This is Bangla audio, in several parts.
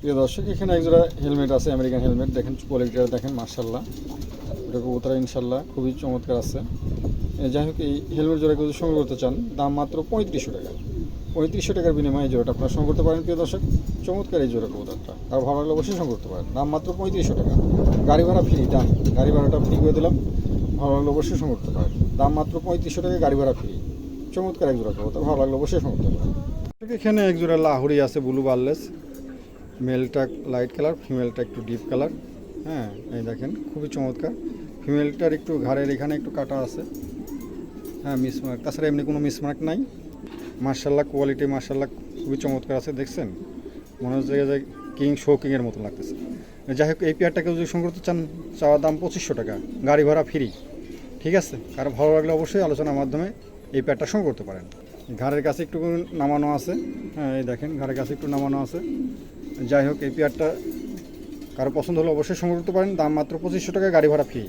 প্রিয় দর্শক, এখানে একজোড়া হেলমেট আছে, আমেরিকান হেলমেট। দেখেন কোয়ালিটিটা, দেখেন মার্শাল্লাহ। এটা কবুতর ইনশাল্লাহ খুবই চমৎকার আছে। যাই হোক, এই হেলমেট জোড়া যদি সংগ্রহ করতে চান, দাম মাত্র 3500 টাকা। 3500 টাকার বিনিময়ে এই জোড়াটা আপনারা সংগ্রহ করতে পারেন। প্রিয় দর্শক, চমৎকার এই জোড়া কবুতরটা, আর ভালো লাগলে অবশ্যই সংগ্রহ করতে পারেন। দাম মাত্র 3500 টাকা, গাড়ি ভাড়া ফ্রি। দাম গাড়ি ভাড়াটা ফ্রি করে দিলাম, ভালো লাগলে অবশ্যই সংগ্রহ করতে পারেন। দাম মাত্র 3500 টাকা, গাড়ি ভাড়া ফ্রি। চমৎকার এক জোড়া কবুতর, ভালো লাগলে অবশ্যই সংগ্রহ করতে পারেন। এখানে এক জোড়া লাহুরি আছে, ব্লু বার্লেস। মেলটা লাইট কালার, ফিমেলটা একটু ডিপ কালার। হ্যাঁ, এই দেখেন খুবই চমৎকার। ফিমেলটার একটু ঘাড়ের এখানে একটু কাটা আছে। হ্যাঁ, মিসমার্ক, তাছাড়া এমনি কোনো মিসমার্ক নাই। মার্শাল্লাহ, কোয়ালিটি মার্শাল্লাহ খুবই চমৎকার আছে। দেখছেন, মনে হচ্ছে যে কিং শো কিংয়ের মতো লাগতেছে। যাই হোক, এই পেয়ারটাকে যদি সংগ্রহ করতে চান, চাওয়ার দাম 2500 টাকা, গাড়ি ভাড়া ফ্রি। ঠিক আছে, কারো ভালো লাগলে অবশ্যই আলোচনার মাধ্যমে এই পেয়ারটা সংগ্রহ করতে পারেন। ঘাড়ের কাছে একটু নামানো আছে। হ্যাঁ, এই দেখেন ঘাড়ের কাছে একটু নামানো আছে। যাই হোক, এই পেয়ারটা কারো পছন্দ হলে অবশ্যই সংগ্রহ করতে পারেন। দাম মাত্র 2500 টাকা, গাড়ি ভাড়া ফ্রি।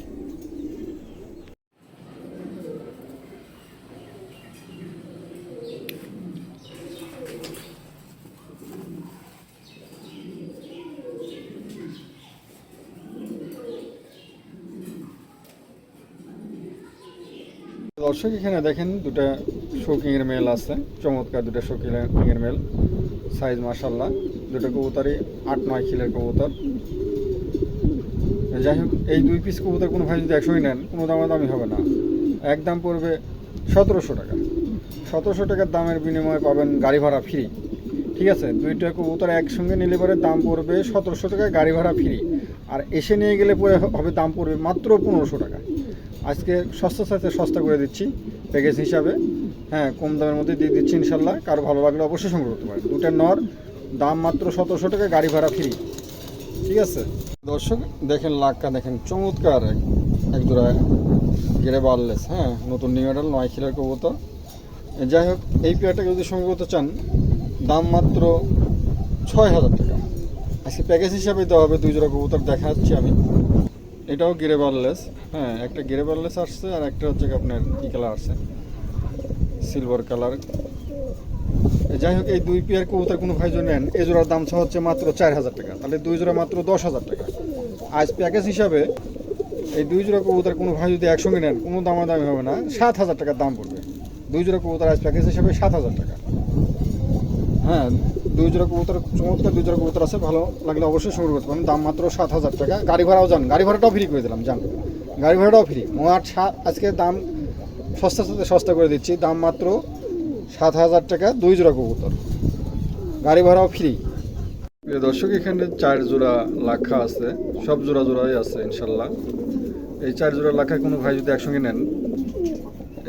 দর্শক, এখানে দেখেন দুটা শৌকিংয়ের মেল আছে, চমৎকার দুটা শৌকিংয়ের মেল। সাইজ মার্শাল্লাহ, দুটো কবুতরই 8-9 কিলোর কবুতর। যাই হোক, এই 2 পিস কবুতর কোনো ভাই যদি একসঙ্গে নেন, কোনো দামাদামি হবে না। একদম পড়বে 1700 টাকা। 1700 টাকার দামের বিনিময়ে পাবেন গাড়ি ভাড়া ফ্রি। ঠিক আছে, দুইটা কবুতর একসঙ্গে নিলে পরে দাম পড়বে 1700 টাকা, গাড়ি ভাড়া ফ্রি। আর এসে নিয়ে গেলে পরে হবে দাম পড়বে মাত্র 1500 টাকা। আজকে সস্তা সাথে সস্তা করে দিচ্ছি প্যাকেজ হিসাবে। হ্যাঁ, কম দামের মধ্যে দিয়ে দিচ্ছি ইনশাল্লাহ। কারো ভালো লাগলে অবশ্যই সংগ্রহ করতে পারেন। দুটা নর, দাম মাত্র 1700 টাকা, গাড়ি ভাড়া ফ্রি। ঠিক আছে দর্শক, দেখেন লাক্কা, দেখেন চমৎকার এক জোড়া গেড়ে বার্লেস। হ্যাঁ, নতুন নিউ মডেল 9 কিলোর কবুতর। যাই হোক, এই পেয়ারটাকে যদি সংগ্রহ করতে চান, দাম মাত্র 6000 টাকা। আজকে প্যাকেজ হিসাবে দেওয়া হবে। 2 জোড়া কবুতর দেখাচ্ছি আমি। এটাও গিরে বার্লেস। হ্যাঁ, একটা গিরে বার্লেস আসছে, আর একটা হচ্ছে আপনার কি কালার আসছে, সিলভার কালার। যাই হোক, এই 2 পেয়ার কবুতর কোনো ভাই যদি নেন, এই জোড়ার দাম হচ্ছে মাত্র 4000 টাকা। তাহলে 2 জোড়া মাত্র 10000 টাকা। আজ প্যাকেজ হিসাবে এই 2 জোড়া কবুতর কোনো ভাই যদি একসঙ্গে নেন, কোনো দামাদামি হবে না, 7000 টাকার দাম পড়বে। 2 জোড়া কবুতর আজ প্যাকেজ হিসাবে 7000 টাকা। হ্যাঁ, 2 জোড়া কবুতর, চমৎকার 2 জোড়া কবুতর আছে, ভালো লাগলে অবশ্যই সংগ্রহ করতে পারেন। দাম মাত্র 7000 টাকা, গাড়ি ভাড়াও যান, গাড়ি ভাড়াটাও ফ্রি করে দিলাম, যান গাড়ি ভাড়াটাও ফ্রি। আজকে দাম সস্তা সাথে সস্তা করে দিচ্ছি। দাম মাত্র 7000 টাকা, 2 জোড়া কবুতর, গাড়ি ভাড়াও ফ্রি। প্রিয় দর্শক, এখানে 4 জোড়া লাখা আছে, সব জোড়া জোড়াই আছে ইনশাল্লাহ। এই 4 জোড়া লাখা কোনো ভাই যদি একসঙ্গে নেন,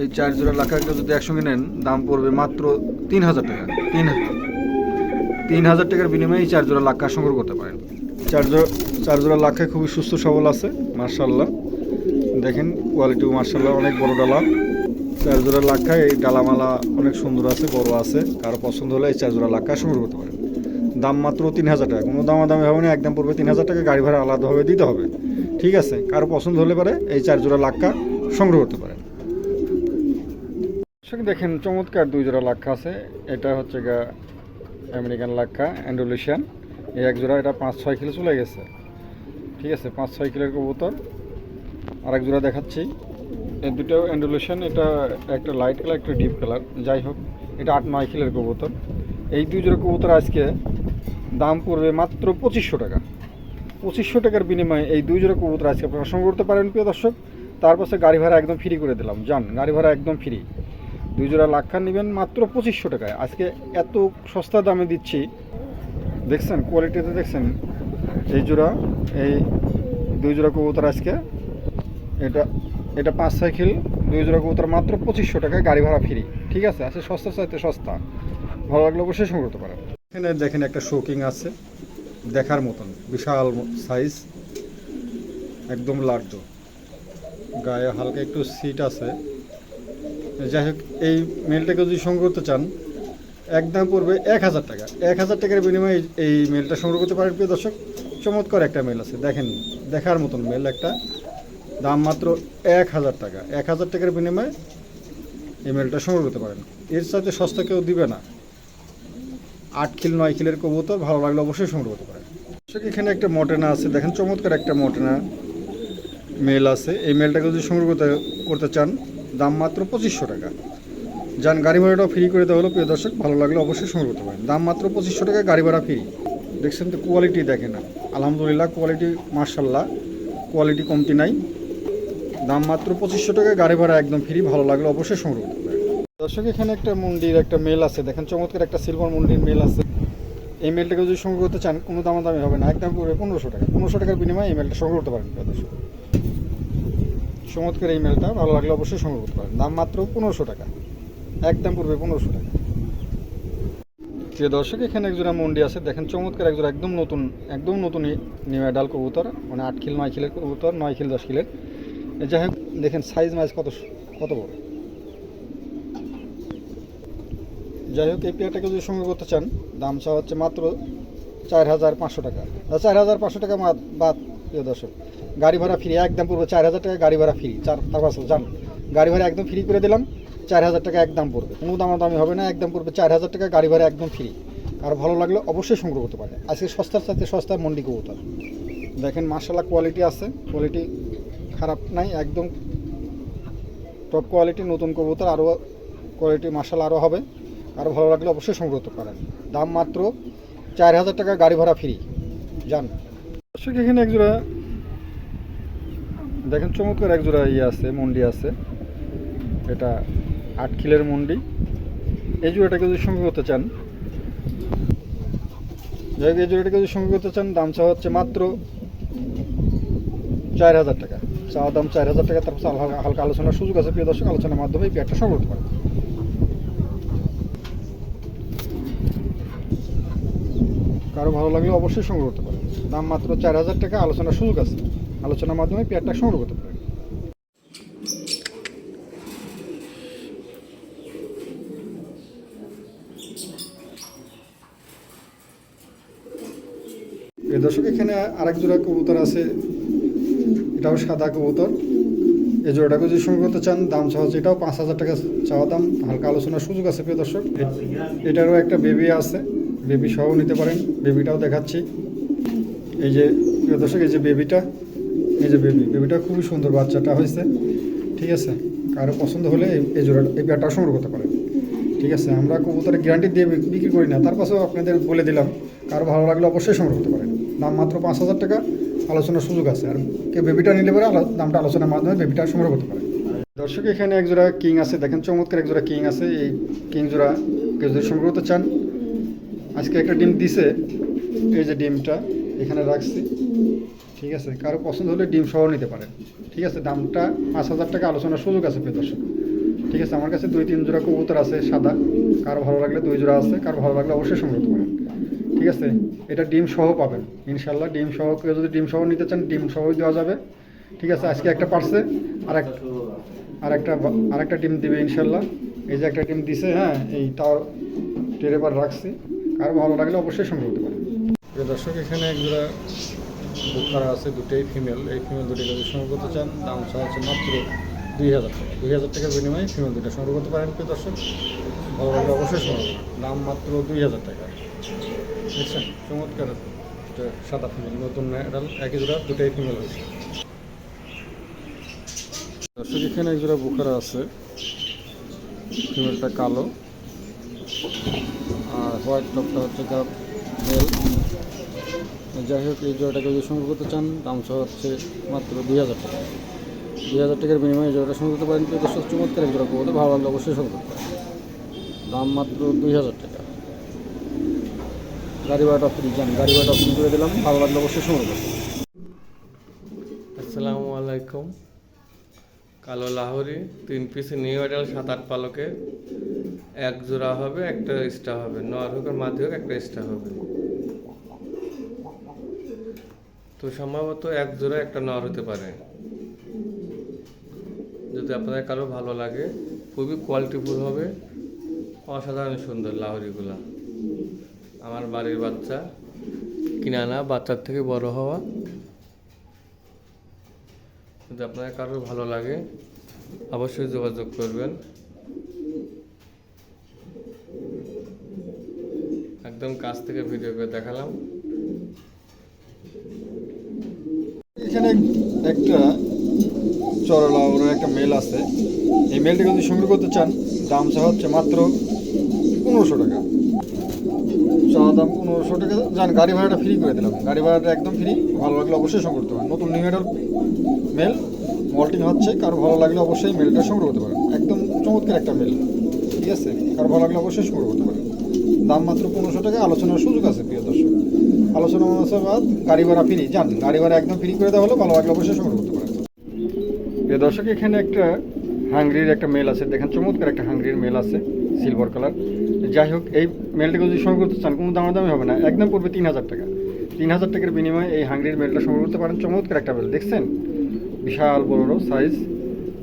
এই 4 জোড়া লাখাকে যদি একসঙ্গে নেন, দাম পড়বে মাত্র 3000 টাকা। 3000 টাকার বিনিময়ে এই 4 জোড়া লাখা সংগ্রহ করতে পারেন। 4 জোড়া লাখা খুবই সুস্থ সবল আছে মার্শাল্লাহ। দেখেন কোয়ালিটিও মার্শাল্লাহ, অনেক বড় ডালা। 4 জোড়া লাখা, এই ডালামালা অনেক সুন্দর আছে, বড় আছে। কারো পছন্দ হলে এই 4 জোড়া লাখা সংগ্রহ করতে পারেন। দাম মাত্র 3000 টাকা, কোনো দামাদামি হবে না, একদম পড়বে 3000 টাকা, গাড়ি ভাড়া আলাদাভাবে দিতে হবে। ঠিক আছে, কারো পছন্দ হলে পরে এই 4 জোড়া লাখা সংগ্রহ করতে পারেন। দেখেন চমৎকার 2 জোড়া লাখা আছে। এটা হচ্ছে আমেরিকান লাখা অ্যান্ডোলেশিয়ান। এই এক জোড়া, এটা 5-6 কিলো চলে গেছে। ঠিক আছে, 5-6 কিলোর কবুতর। আর এক জোড়া দেখাচ্ছি, এই দুটো অ্যান্ডোলেশিয়ান। এটা একটা লাইট কালার, একটা ডিপ কালার। যাই হোক, এটা 8-9 কিলোর কবুতর। এই 2 জোড়া কবুতর আজকে দাম পড়বে মাত্র 2500 টাকা। 2500 টাকার বিনিময়ে এই 2 জোড়া কবুতর আজকে আপনারা সংগ্রহ করতে পারেন প্রিয় দর্শক। তারপর গাড়ি ভাড়া একদম ফ্রি করে দিলাম, যান গাড়ি ভাড়া একদম ফ্রি। 2 জোড়া লাখা নেবেন মাত্র 2500 টাকায়। আজকে এত সস্তা দামে দিচ্ছি, দেখছেন কোয়ালিটিতে, দেখছেন এই জোড়া, এই 2 জোড়া কবুতর আজকে, এটা 5-6 কিল 2 জোড়া কবুতর মাত্র 2500 টাকায়, গাড়ি ভাড়া ফ্রি। ঠিক আছে, আজকে সস্তা চাইতে সস্তা, ভালো লাগলে অবশ্যই সংগ্রহ করতে পারেন। এখানে দেখেন একটা শোকিং আছে, দেখার মতন বিশাল সাইজ, একদম লার্জ, গায়ে হালকা একটু সিট আছে। যাই হোক, এই মেলটাকে যদি সংগ্রহ করতে চান, একদম পড়বে 1000 টাকা। 1000 টাকার বিনিময়ে এই মেলটা সংগ্রহ করতে পারেন প্রিয় দর্শক। চমৎকার একটা মেল আছে, দেখেন দেখার মতন মেল একটা, দাম মাত্র 1000 টাকা। 1000 টাকার বিনিময়ে এই মেলটা সংগ্রহ করতে পারেন। এর সাথে সস্তা কেউ দিবে না। 8 কিল 9 কিলের কবুতর, ভালো লাগলে অবশ্যই সংগ্রহ করতে পারেন। এখানে একটা মটেনা আছে, দেখেন চমৎকার একটা মটেনা মেল আছে। এই মেলটাকে যদি সংগ্রহ করতে চান, দাম মাত্র 2500 টাকা। যান, গাড়ি ভাড়াটাও ফ্রি করে দেওয়া হলো। প্রিয় দর্শক, ভালো লাগলে অবশ্যই সংগ্রহ করতে পারেন। দাম মাত্র 2500 টাকা, গাড়ি ভাড়া ফ্রি। দেখছেন তো, কোয়ালিটি দেখেন না, আলহামদুলিল্লাহ কোয়ালিটি মার্শাল্লাহ, কোয়ালিটি কমতি নাই। দাম মাত্র 2500 টাকা, গাড়ি ভাড়া একদম ফ্রি। ভালো লাগলে অবশ্যই সংগ্রহ করতে পারেন। দর্শক, এখানে একটা মুন্ডির একটা মেল আছে, দেখেন চমৎকার একটা সিলভার মুন্ডির মেল আছে। এই মেলটাকে যদি সংগ্রহ করতে চান, কোনো দামাদামি হবে না, একদম পড়বে 1500 টাকা। 1500 টাকার বিনিময়ে এই মেলটা সংগ্রহ করতে পারেন। প্রিয় দর্শক, চমৎকার এই মেলটা, ভালো লাগলে অবশ্যই সংগ্রহ করতে পারেন। দাম মাত্র 1500 টাকা, একদম পড়বে 1500 টাকা। প্রিয় দর্শক, এখানে একজোড়া মন্ডি আছে, দেখেন চমৎকার একজোড়া একদম নতুন নিউ অ্যাডাল কবুতর, মানে 8 খিল 9 খিলের কবুতর, 9 খিল 10 খিলের। যাই হোক, দেখেন সাইজ মাইজ কত বড়। যাই হোক, এই পেয়ারটাকে যদি সংগ্রহ করতে চান, দাম চা হচ্ছে মাত্র 4500 টাকা। 4500 টাকা বাদ। প্রিয় দর্শক, গাড়ি ভাড়া ফ্রি, একদম পড়বে 4000 টাকা, গাড়ি ভাড়া ফ্রি। তারপর যান, গাড়ি ভাড়া একদম ফ্রি করে দিলাম, 4000 টাকা একদম পড়বে, কোনো দামাদামি হবে না, একদম পড়বে 4000 টাকা, গাড়ি ভাড়া একদম ফ্রি। আর ভালো লাগলে অবশ্যই সংগ্রহ করতে পারে। আজকে সস্তার সাথে সস্তার মন্ডি কবুতর, দেখেন মার্শাল্লাহ কোয়ালিটি আছে, কোয়ালিটি খারাপ নাই, একদম টপ কোয়ালিটি। নতুন কবুতর, আরও কোয়ালিটি মার্শাল্লাহ আরও হবে। আরও ভালো লাগলে অবশ্যই সংগ্রহ করতে পারেন। দাম মাত্র 4000 টাকা, গাড়ি ভাড়া ফ্রি। যান। দর্শক, এখানে একজোড়া দেখেন চমৎকার একজোড়া আছে, মন্ডি আছে। এটা 8 খিলের মন্ডি। এই জোড়াটাকে যদি সংগ্রহ করতে চান, এই জোড়াটাকে যদি সংগ্রহ করতে চান, দাম চা হচ্ছে মাত্র 4000 টাকা। চাওয়া দাম 4000 টাকা। তারপর হালকা আলোচনার সুযোগ আছে। প্রিয় দর্শক, আলোচনার মাধ্যমে এই পেয়ারটা সংগ্রহ করতে পারেন। কারো ভালো লাগলে অবশ্যই সংগ্রহ করতে পারেন। দাম মাত্র 4000 টাকা, আলোচনার সুযোগ আছে। আলোচনার মাধ্যমে পেয়ারটা সংগ্রহ করতে পারেন। এই দর্শক, এখানে আরেক জোড়া কবুতর আছে, এটাও সাদা কবুতর। এই জোড়াটাকে যদি সংগ্রহ করতে চান, দাম চাওয়া হচ্ছে এটাও 5000 টাকা চাওয়া দাম, হালকা আলোচনার সুযোগ আছে। প্রিয় দর্শক, এটারও একটা বেবি আছে, বেবি সহ নিতে পারেন। বেবিটাও দেখাচ্ছি। এই যে প্রিয় দর্শক, এই যে বেবিটা, এই যে বেবিটা খুবই সুন্দর, বাচ্চাটা হয়েছে। ঠিক আছে, কারো পছন্দ হলে এই জোড়াটা, এই পেয়ারটাও সংগ্রহ করতে পারেন। ঠিক আছে, আমরা কবুতরের গ্যারান্টি দিয়ে বিক্রি করি না, তার পাশেও আপনাদের বলে দিলাম। কারো ভালো লাগলে অবশ্যই সংগ্রহ করতে পারেন। দাম মাত্র 5000 টাকা, আলোচনার সুযোগ আছে। আর কেউ বেবিটা নিলে পরে দামটা আলোচনার মাধ্যমে বেবিটা সংগ্রহ করতে পারেন। দর্শক, এখানে একজোড়া কিং আছে, দেখেন চমৎকার একজোড়া কিং আছে। এই কিং জোড়া কেউ যদি সংগ্রহ করতে চান, আজকে একটা ডিম দিছে, এই যে ডিমটা এখানে রাখছি। ঠিক আছে, কারো পছন্দ হলে ডিম সহ নিতে পারেন। ঠিক আছে, দামটা 5000 টাকা, আলোচনার সুযোগ আছে। প্রিয় দর্শক, ঠিক আছে, আমার কাছে 2-3 জোড়া কবুতর আছে সাদা, কারো ভালো লাগলে 2 জোড়া আছে, কারো ভালো লাগলে অবশ্যই সংগ্রহ করতে পারেন। ঠিক আছে, এটা ডিম সহ পাবেন ইনশাল্লাহ। ডিম সহ, কেউ যদি ডিম সহ নিতে চান, ডিম সহই দেওয়া যাবে। ঠিক আছে, আজকে একটা পারছে, আরেকটা ডিম দিবে ইনশাল্লাহ। এই যে একটা ডিম দিছে, হ্যাঁ, এইটাও টেরে বার রাখছি, কারো ভালো লাগলে অবশ্যই সংগ্রহ করতে পারেন। প্রিয় দর্শক, এখানে একজোড়া বুখারা আছে, দুটোই ফিমেল। এই ফিমেল দুটি যদি সংগ্রহ করতে চান, দাম চাওয়া হচ্ছে মাত্র 2000 টাকা। 2000 টাকার বিনিময়ে ফিমেল দুটো সংগ্রহ করতে পারেন। প্রিয় দর্শক, ভালো লাগলে অবশ্যই সংগ্রহ করবেন। দাম মাত্র 2000 টাকা। দেখছেন চমৎকার সাদা ফিমেল, নতুন অ্যাডাল, একই জোড়া, দুটোই ফিমেল হয়েছে। দর্শক, এখানে এক জোড়া বুখারা আছে, ফিমেলটা কালো আর হোয়াইট টপটা হচ্ছে মেল। যাই হোক, এই জোড়াটাকে যদি সংগ্রহ করতে চান, দাম সহ হচ্ছে মাত্র 2000 টাকা। 2000 টাকার বিনিময়ে এই জোড়াটা সংগ্রহ করতে পারেন। দর্শক, চমৎকার এক জোড়া কবুতর, ভালো লাগলে অবশ্যই সংগ্রহ করতে পারেন। দাম মাত্র 2000 টাকা, গাড়ি ভাড়াটা ফ্রি। যান, গাড়ি ভাড়াটা ফ্রি করে দিলাম, ভালো লাগলে অবশ্যই সংগ্রহ করতে পারেন। আসসালামু আলাইকুম। কালো লাহোরি 3 পিস নিউ অ্যাডাল 7-8 পালকে, এক জোড়া হবে, একটা এক্সট্রা হবে, নর হোক আর মাদি হোক, একটা এক্সট্রা হবে। তো সম্ভবত এক জোড়া একটা নর হতে পারে। যদি আপনাদের কারো ভালো লাগে, খুবই কোয়ালিটিফুল হবে, অসাধারণ সুন্দর লাহোরিগুলা। আমার বাড়ির বাচ্চা, কিনা না, বাচ্চার থেকে বড় হওয়া। যদি আপনাদের কারো ভালো লাগে, অবশ্যই যোগাযোগ করবেন। একদম কাছ থেকে ভিডিও করে দেখালাম। এখানে একটা চরলা ওর একটা মেল আছে। এই মেলটাকে যদি সংগ্রহ করতে চান দাম চা হচ্ছে মাত্র 1500 টাকা। চাওয়া দাম 1500 টাকা। যান, গাড়ি ভাড়াটা ফ্রি করে দিলাম, গাড়ি ভাড়াটা একদম ফ্রি। ভালো লাগলে অবশ্যই সংগ্রহ করতে পারেন। নতুন নিউ মডেল মেল, মল্টিং হচ্ছে। কারো ভালো লাগলে অবশ্যই মেলটা সংগ্রহ করতে পারেন। একদম চমৎকার একটা মেল, ঠিক আছে। কারো ভালো লাগলে অবশ্যই সংগ্রহ করতে পারেন। দাম মাত্র 1500 টাকা। আলোচনার সুযোগ আছে প্রিয় দর্শক। আলোচনা অনুসারে বাদ গাড়ি ভাড়া ফ্রি। যান, গাড়ি ভাড়া একদম ফ্রি করে দেওয়া হলো। ভালো লাগলে অবশ্যই সংগ্রহ করতে পারেন। প্রিয় দর্শক, এখানে একটা হাঙ্গরির একটা মেল আছে। দেখেন চমৎকার একটা হাঙ্গরির মেল আছে, সিলভার কালার। যাই হোক, এই মেলটাকে যদি সংগ্রহ করতে চান কোনো দামাদামি হবে না, একদম পড়বে 3000 টাকা। 3000 টাকার বিনিময়ে এই হাঙ্গরির মেলটা সংগ্রহ করতে পারেন। চমৎকার একটা মেল, দেখছেন বিশাল বড় সাইজ।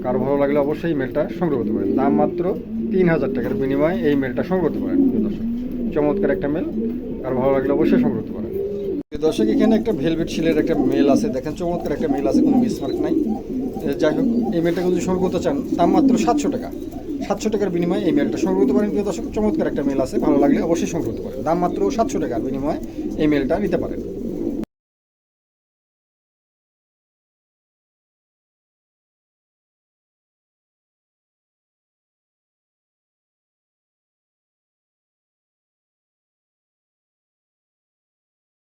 কারো ভালো লাগলে অবশ্যই এই মেলটা সংগ্রহ করতে পারেন। দাম মাত্র 3000 টাকার বিনিময়ে এই মেলটা সংগ্রহ করতে পারেন। প্রিয় দর্শক, চমৎকার একটা মেল, কারো ভালো লাগলে অবশ্যই সংগ্রহ করতে পারেন। প্রিয় দর্শক, এখানে একটা ভেলভেট শিলের একটা মেল আছে। দেখেন চমৎকার একটা মেল আছে, কোনো মিসমার্ক নাই। যাই হোক, এই মেলটাকে যদি সংগ্রহ করতে চান দাম মাত্র 700 টাকা। 700 টাকার বিনিময়ে এই মেলটা সংগ্রহ করতে পারেন। প্রিয় দর্শক, চমৎকার একটা মেল আছে, ভালো লাগলে অবশ্যই সংগ্রহ করতে পারেন। দাম মাত্র 700 টাকার বিনিময়ে এই মেলটা নিতে পারেন।